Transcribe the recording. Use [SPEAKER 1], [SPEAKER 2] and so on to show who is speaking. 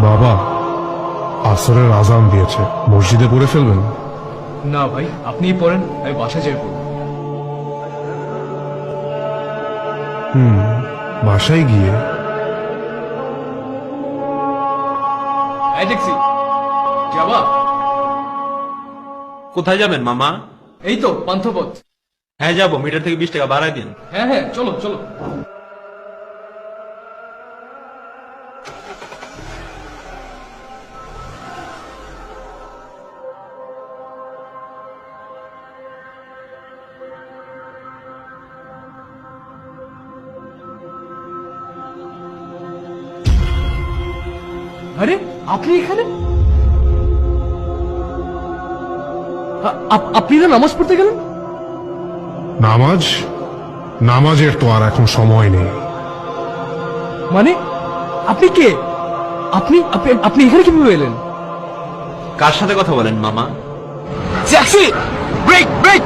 [SPEAKER 1] বাবা, আসরের আজান দিয়েছে, মসজিদে পড়ে ফেলবেন?
[SPEAKER 2] না ভাই, আপনিই পড়েন, আমি বাসা যাই পড়ব।
[SPEAKER 1] বাসায় গিয়ে
[SPEAKER 2] এই ট্যাক্সি যাবা?
[SPEAKER 3] কোথায় যাবেন মামা?
[SPEAKER 2] এই তো পান্থপথ।
[SPEAKER 3] হ্যাঁ যাবো, মিটার থেকে 20 টাকা বাড়ায় দিন।
[SPEAKER 2] হ্যাঁ হ্যাঁ, চলো চলো। আরে আপনি এখানে? আপনি না নামাজ পড়তে গেলেন?
[SPEAKER 1] নামাজের তো আর এখন সময় নেই।
[SPEAKER 2] মানে আপনি কে? আপনি আপনি আপনি এখানে কিভাবে এলেন?
[SPEAKER 3] কার সাথে কথা বলেন মামা?
[SPEAKER 2] Taxi, brake break!